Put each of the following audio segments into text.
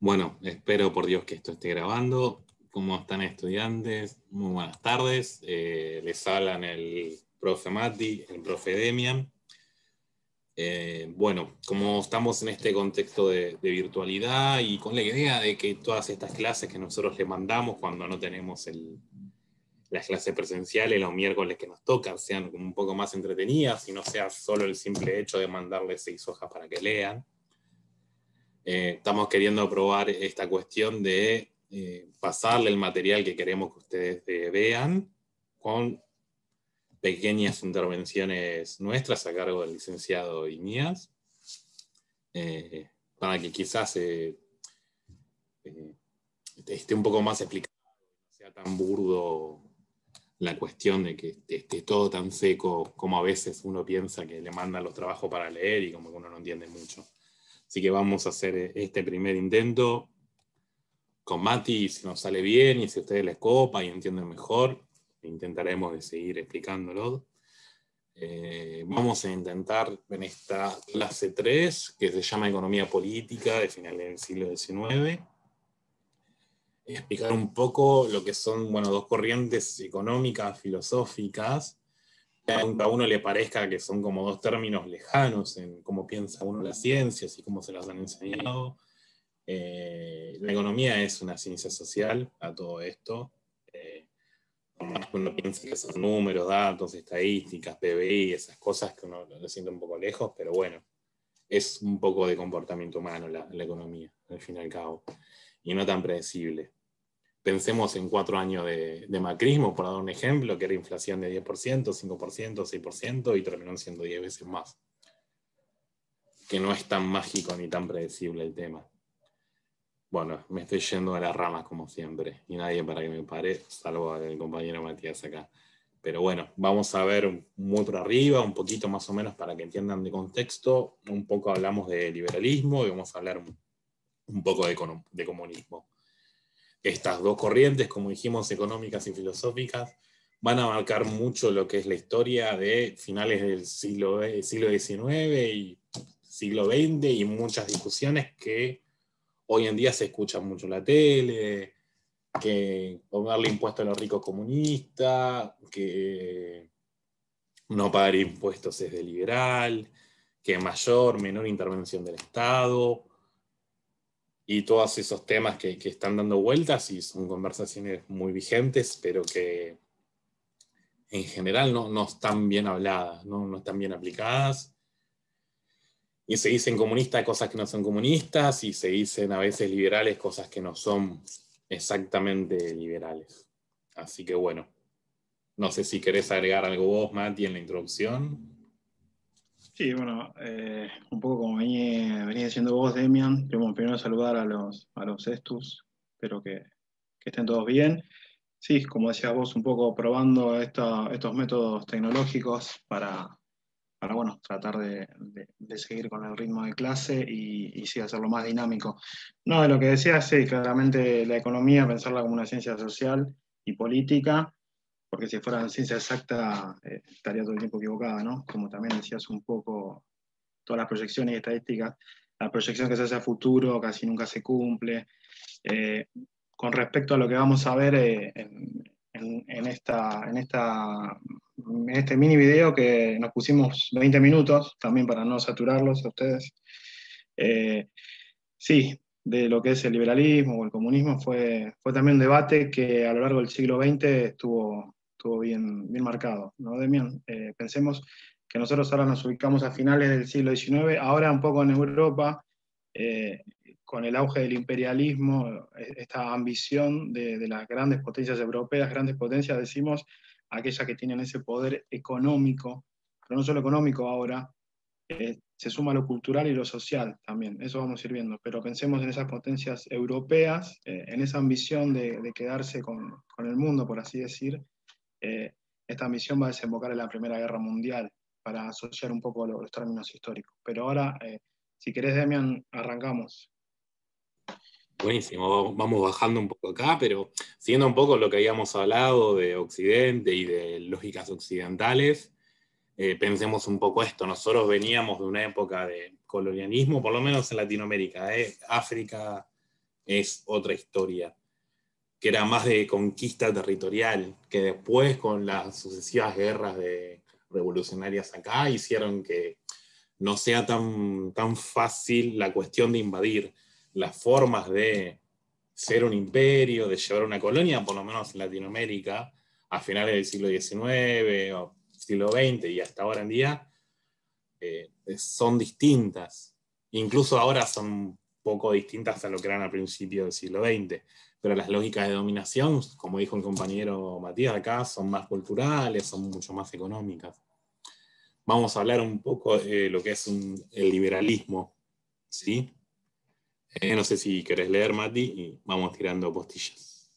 Bueno, espero por Dios que esto esté grabando. ¿Cómo están estudiantes? Muy buenas tardes. Les hablan el profe Mati, el profe Demian. Bueno, como estamos en este contexto de virtualidad y con la idea de que todas estas clases que nosotros le mandamos cuando no tenemos las clases presenciales, los miércoles que nos tocan, sean un poco más entretenidas y no sea solo el simple hecho de mandarles 6 hojas para que lean. Estamos queriendo probar esta cuestión de pasarle el material que queremos que ustedes vean con pequeñas intervenciones nuestras a cargo del licenciado y mías, para que quizás esté un poco más explicado, no sea tan burdo la cuestión de que esté todo tan seco como a veces uno piensa que le mandan los trabajos para leer y como que uno no entiende mucho. Así que vamos a hacer este primer intento con Mati, si nos sale bien y si a ustedes les copa y entienden mejor, intentaremos de seguir explicándolo. Vamos a intentar en esta clase 3, que se llama Economía Política de finales del siglo XIX, explicar un poco lo que son, bueno, dos corrientes económicas, filosóficas, que aunque a uno le parezca que son como dos términos lejanos en cómo piensa uno las ciencias y cómo se las han enseñado. La economía es una ciencia social a todo esto. Más que uno piensa que son números, datos, estadísticas, PBI, esas cosas que uno lo siente un poco lejos, pero bueno, es un poco de comportamiento humano la economía, al fin y al cabo, y no tan predecible. Pensemos en 4 años de macrismo, por dar un ejemplo, que era inflación de 10%, 5%, 6%, y terminó siendo 10 veces más. Que no es tan mágico ni tan predecible el tema. Bueno, me estoy yendo a las ramas como siempre, y nadie para que me pare, salvo el compañero Matías acá. Pero bueno, vamos a ver muy por arriba, un poquito más o menos para que entiendan de contexto. Un poco hablamos de liberalismo y vamos a hablar un poco de comunismo. Estas dos corrientes, como dijimos, económicas y filosóficas, van a marcar mucho lo que es la historia de finales del siglo XIX y siglo XX y muchas discusiones que hoy en día se escucha mucho en la tele, que ponerle impuesto a los ricos comunistas, que no pagar impuestos es de liberal, que mayor, menor intervención del Estado, y todos esos temas que están dando vueltas y son conversaciones muy vigentes, pero que en general no están bien habladas, no están bien aplicadas. Y se dicen comunistas cosas que no son comunistas, y se dicen a veces liberales cosas que no son exactamente liberales. Así que bueno, no sé si querés agregar algo vos, Mati, en la introducción. Sí, bueno, un poco como venía diciendo vos, Demian, primero saludar a los Estus, espero que estén todos bien. Sí, como decías vos, un poco probando estos métodos tecnológicos para bueno, tratar de seguir con el ritmo de clase y sí hacerlo más dinámico. No, de lo que decías, sí, claramente la economía, pensarla como una ciencia social y política, porque si fuera ciencia exacta estaría todo el tiempo equivocada, ¿no? Como también decías un poco, todas las proyecciones y estadísticas, la proyección que se hace a futuro casi nunca se cumple. Eh, con respecto a lo que vamos a ver en este mini video que nos pusimos 20 minutos, también para no saturarlos a ustedes, sí, de lo que es el liberalismo o el comunismo, fue también un debate que a lo largo del siglo XX estuvo bien marcado, ¿no, Demian? Pensemos que nosotros ahora nos ubicamos a finales del siglo XIX, ahora un poco en Europa, con el auge del imperialismo, esta ambición de las grandes potencias europeas, grandes potencias, decimos, aquellas que tienen ese poder económico, pero no solo económico ahora, se suma lo cultural y lo social también, eso vamos a ir viendo, pero pensemos en esas potencias europeas, en esa ambición de quedarse con el mundo, por así decir. Esta ambición va a desembocar en la Primera Guerra Mundial, para asociar un poco los términos históricos. Pero ahora, si querés, Demian, arrancamos. Buenísimo, vamos bajando un poco acá, pero siguiendo un poco lo que habíamos hablado de Occidente y de lógicas occidentales, pensemos un poco esto. Nosotros veníamos de una época de colonialismo, por lo menos en Latinoamérica, África es otra historia, que era más de conquista territorial, que después con las sucesivas guerras revolucionarias acá hicieron que no sea tan fácil la cuestión de invadir. Las formas de ser un imperio, de llevar una colonia, por lo menos en Latinoamérica, a finales del siglo XIX o siglo XX y hasta ahora en día, son distintas. Incluso ahora son un poco distintas a lo que eran al principio del siglo XX. Pero las lógicas de dominación, como dijo el compañero Matías acá, son más culturales, son mucho más económicas. Vamos a hablar un poco de lo que es el liberalismo, ¿sí? No sé si querés leer, Mati, y vamos tirando postillas.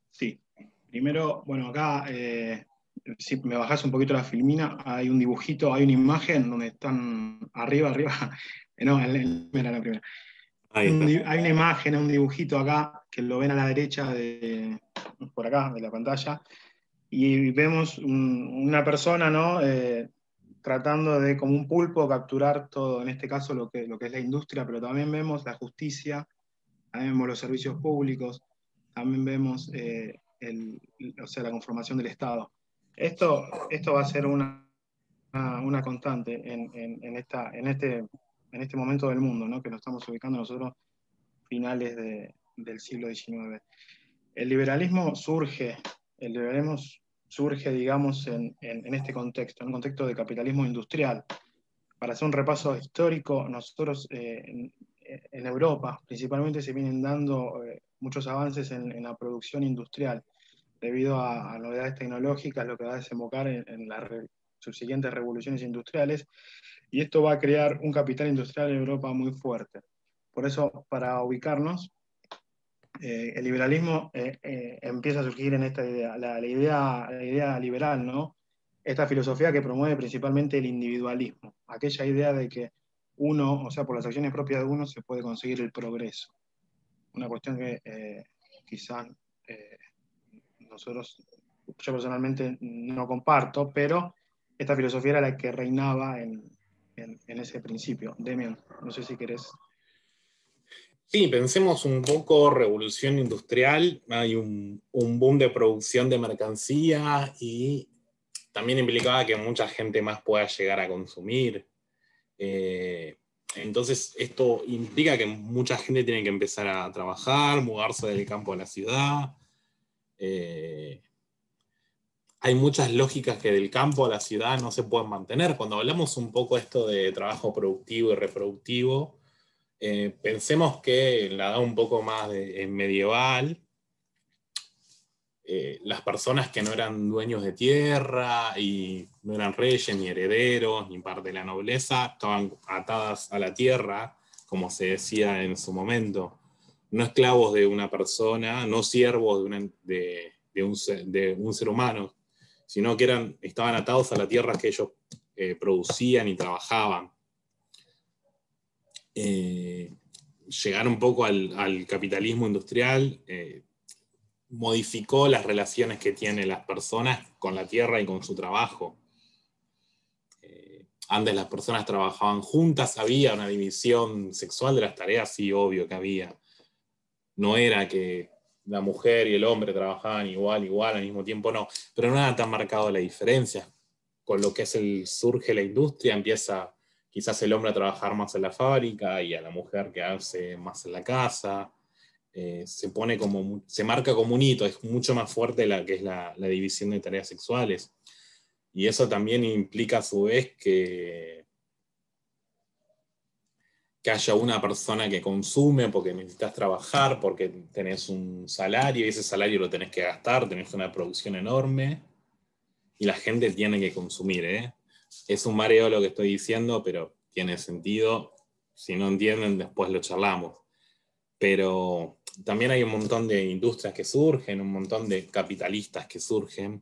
Sí, primero, bueno, acá, si me bajás un poquito la filmina, hay un dibujito, hay una imagen donde están arriba, no, mira la primera. Ahí está. Hay una imagen, un dibujito acá, que lo ven a la derecha por acá, de la pantalla, y vemos una persona, ¿no? Tratando de, como un pulpo, capturar todo, en este caso, lo que es la industria, pero también vemos la justicia, también vemos los servicios públicos, también vemos o sea, la conformación del Estado. Esto va a ser una constante en este momento del mundo, ¿no? Que nos estamos ubicando nosotros finales del siglo XIX. El liberalismo surge, digamos, en este contexto, en un contexto de capitalismo industrial. Para hacer un repaso histórico, nosotros en Europa principalmente se vienen dando muchos avances en la producción industrial debido a novedades tecnológicas, lo que va a desembocar en las subsiguientes revoluciones industriales, y esto va a crear un capital industrial en Europa muy fuerte. Por eso, para ubicarnos, el liberalismo empieza a surgir en esta idea, la idea liberal, ¿no? Esta filosofía que promueve principalmente el individualismo, aquella idea de que uno, o sea, por las acciones propias de uno, se puede conseguir el progreso. Una cuestión que quizás yo personalmente no comparto, pero esta filosofía era la que reinaba en ese principio. Demian, no sé si querés. Sí, pensemos un poco revolución industrial, hay un boom de producción de mercancía y también implicaba que mucha gente más pueda llegar a consumir. Entonces esto implica que mucha gente tiene que empezar a trabajar, mudarse del campo a la ciudad. Hay muchas lógicas que del campo a la ciudad no se pueden mantener. Cuando hablamos un poco esto de trabajo productivo y reproductivo, pensemos que en la edad un poco más medieval, las personas que no eran dueños de tierra y no eran reyes, ni herederos, ni parte de la nobleza, estaban atadas a la tierra, como se decía en su momento. No esclavos de una persona, no siervos de un ser humano, sino que estaban atados a la tierra que ellos producían y trabajaban. Llegar un poco al capitalismo industrial modificó las relaciones que tienen las personas con la tierra y con su trabajo. Antes las personas trabajaban juntas, había una división sexual de las tareas, sí, obvio que había. No era que la mujer y el hombre trabajaban igual al mismo tiempo, no, pero no era tan marcado la diferencia. Con lo que surge la industria, empieza quizás el hombre a trabajar más en la fábrica y a la mujer quedarse más en la casa. Se marca como un hito, es mucho más fuerte la que es la división de tareas sexuales. Y eso también implica a su vez que haya una persona que consume porque necesitas trabajar, porque tenés un salario y ese salario lo tenés que gastar, tenés una producción enorme y la gente tiene que consumir. Es un mareo lo que estoy diciendo, pero tiene sentido. Si no entienden, después lo charlamos. Pero también hay un montón de industrias que surgen, un montón de capitalistas que surgen,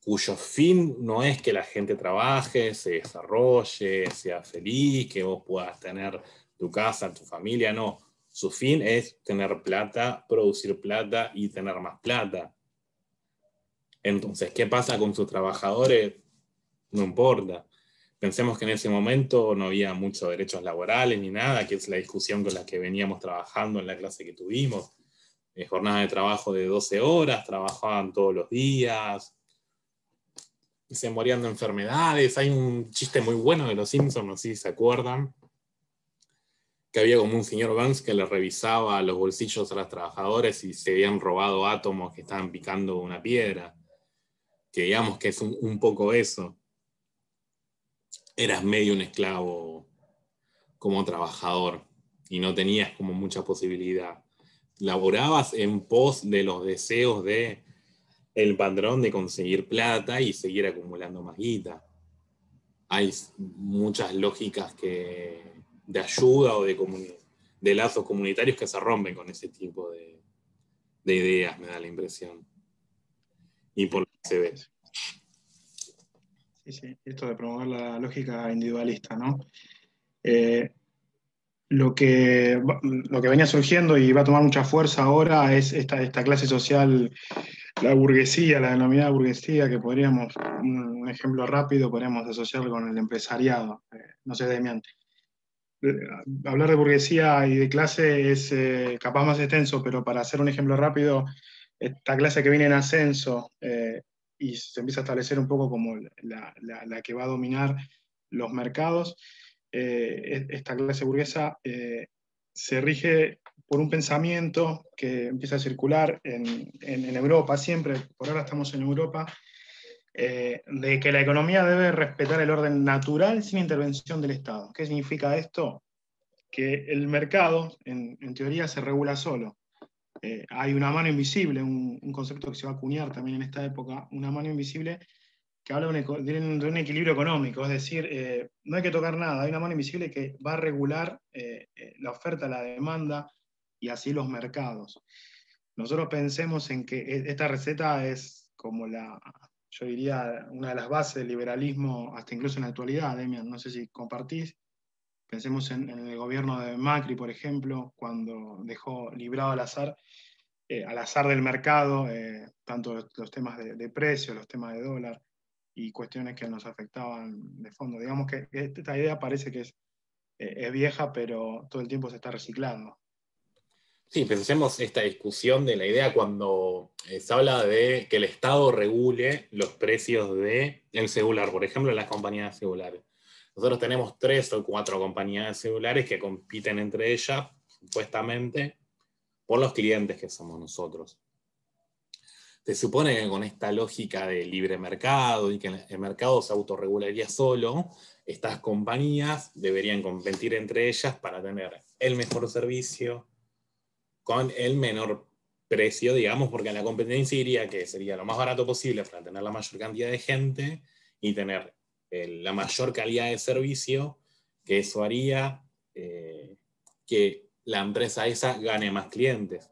cuyo fin no es que la gente trabaje, se desarrolle, sea feliz, que vos puedas tener tu casa, tu familia, no. Su fin es tener plata, producir plata y tener más plata. Entonces, ¿qué pasa con sus trabajadores? No importa. Pensemos que en ese momento no había muchos derechos laborales ni nada, que es la discusión con la que veníamos trabajando en la clase que tuvimos. Jornada de trabajo de 12 horas, trabajaban todos los días, se morían de enfermedades. Hay un chiste muy bueno de los Simpsons, no sé si se acuerdan, que había como un señor Burns que le revisaba los bolsillos a los trabajadores y se habían robado átomos que estaban picando una piedra. Que digamos que es un poco eso. Eras medio un esclavo como trabajador y no tenías como mucha posibilidad. Laborabas en pos de los deseos de el patrón de conseguir plata y seguir acumulando más guita. Hay muchas lógicas de ayuda o de lazos comunitarios que se rompen con ese tipo de ideas, me da la impresión. Y por lo que se ve. Sí, sí, esto de promover la lógica individualista, ¿no? Lo que venía surgiendo y va a tomar mucha fuerza ahora es esta clase social, la burguesía, la denominada burguesía, que podríamos, un ejemplo rápido, podríamos asociar con el empresariado. No sé, Demian, hablar de burguesía y de clase es capaz más extenso, pero para hacer un ejemplo rápido, esta clase que viene en ascenso y se empieza a establecer un poco como la que va a dominar los mercados, esta clase burguesa se rige por un pensamiento que empieza a circular en Europa siempre, por ahora estamos en Europa, de que la economía debe respetar el orden natural sin intervención del Estado. ¿Qué significa esto? Que el mercado, en teoría, se regula solo. Hay una mano invisible, un concepto que se va a acuñar también en esta época, una mano invisible que habla de un equilibrio económico, es decir, no hay que tocar nada, hay una mano invisible que va a regular la oferta, la demanda y así los mercados. Nosotros pensemos en que esta receta es como yo diría, una de las bases del liberalismo, hasta incluso en la actualidad, Demian, no sé si compartís. Pensemos en el gobierno de Macri, por ejemplo, cuando dejó librado al azar del mercado, tanto los temas de precio, los temas de dólar y cuestiones que nos afectaban de fondo. Digamos que esta idea parece que es vieja, pero todo el tiempo se está reciclando. Sí, pensemos esta discusión de la idea cuando se habla de que el Estado regule los precios del celular, por ejemplo, en las compañías celulares. Nosotros tenemos 3 o 4 compañías celulares que compiten entre ellas, supuestamente, por los clientes que somos nosotros. Se supone que con esta lógica de libre mercado y que el mercado se autorregularía solo, estas compañías deberían competir entre ellas para tener el mejor servicio con el menor precio, digamos, porque la competencia diría que sería lo más barato posible para tener la mayor cantidad de gente y tener la mayor calidad de servicio, que eso haría que la empresa esa gane más clientes.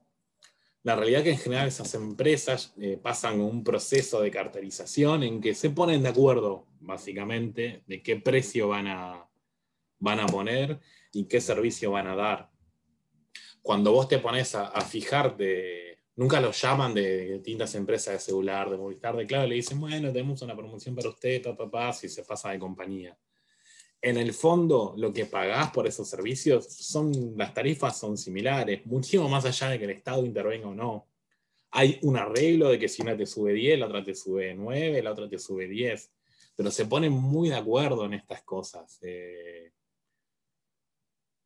La realidad es que en general esas empresas pasan un proceso de cartelización en que se ponen de acuerdo, básicamente, de qué precio van a poner y qué servicio van a dar. Cuando vos te pones a fijarte, nunca los llaman de distintas empresas de celular, de Movistar, de Claro, le dicen, bueno, tenemos una promoción para usted, papá, si se pasa de compañía. En el fondo, lo que pagás por esos servicios las tarifas son similares, muchísimo más allá de que el Estado intervenga o no. Hay un arreglo de que si una te sube 10, la otra te sube 9, la otra te sube 10. Pero se ponen muy de acuerdo en estas cosas.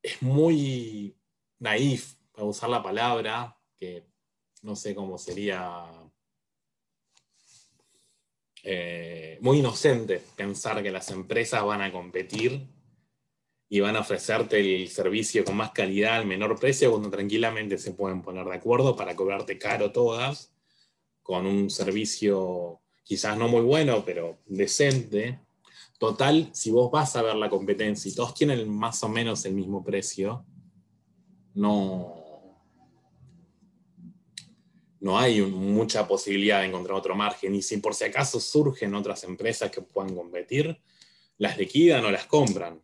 Es muy naif, para usar la palabra, que no sé cómo sería, muy inocente pensar que las empresas van a competir y van a ofrecerte el servicio con más calidad al menor precio cuando tranquilamente se pueden poner de acuerdo para cobrarte caro todas, con un servicio quizás no muy bueno, pero decente. Total, si vos vas a ver la competencia y todos tienen más o menos el mismo precio, no, no hay mucha posibilidad de encontrar otro margen. Y si por si acaso surgen otras empresas que puedan competir, las liquidan o las compran.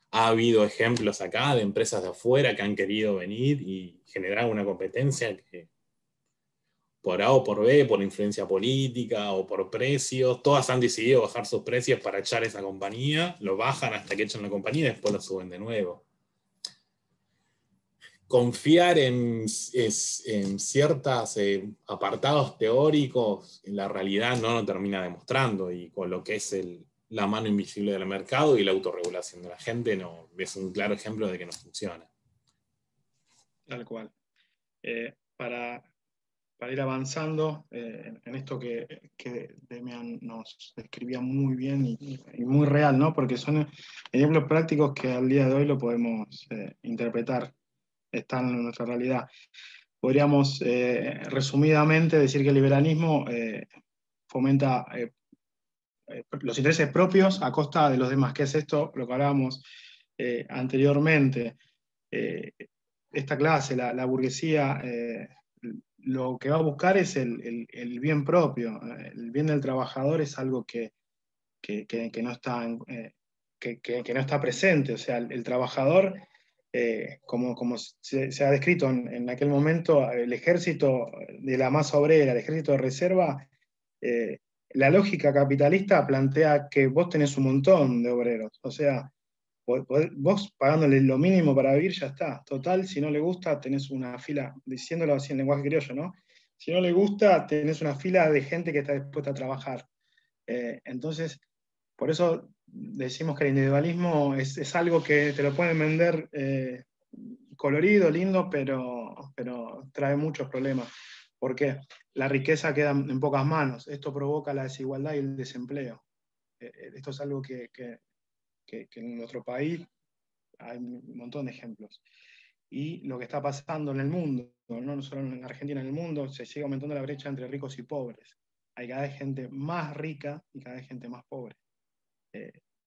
Ha habido ejemplos acá de empresas de afuera que han querido venir y generar una competencia que por A o por B, por influencia política o por precios. Todas han decidido bajar sus precios para echar esa compañía, lo bajan hasta que echan la compañía y después lo suben de nuevo. Confiar en ciertos apartados teóricos, en la realidad no lo termina demostrando, y con lo que es la mano invisible del mercado y la autorregulación de la gente, no, es un claro ejemplo de que no funciona. Tal cual. Para ir avanzando en esto que Demian nos describía muy bien y muy real, ¿no? Porque son ejemplos prácticos que al día de hoy lo podemos interpretar, están en nuestra realidad. Podríamos resumidamente decir que el liberalismo fomenta los intereses propios a costa de los demás. ¿Qué es esto? Lo que hablábamos anteriormente. Eh, Esta clase, la burguesía, lo que va a buscar es el bien propio. El bien del trabajador es algo que no está, que no está presente. O sea, el trabajador, como se ha descrito en aquel momento, el ejército de la masa obrera, el ejército de reserva, eh, la lógica capitalista plantea que vos tenés un montón de obreros. O sea, vos pagándole lo mínimo para vivir ya está. Total, si no le gusta, tenés una fila, diciéndolo así en lenguaje criollo, ¿no? Si no le gusta, tenés una fila de gente que está dispuesta a trabajar. Entonces, por eso decimos que el individualismo es algo que te lo pueden vender colorido, lindo, pero trae muchos problemas. ¿Por qué? La riqueza queda en pocas manos. Esto provoca la desigualdad y el desempleo. Esto es algo que en nuestro país hay un montón de ejemplos. Y lo que está pasando en el mundo, no solo en Argentina, en el mundo, se sigue aumentando la brecha entre ricos y pobres. Hay cada vez gente más rica y cada vez gente más pobre.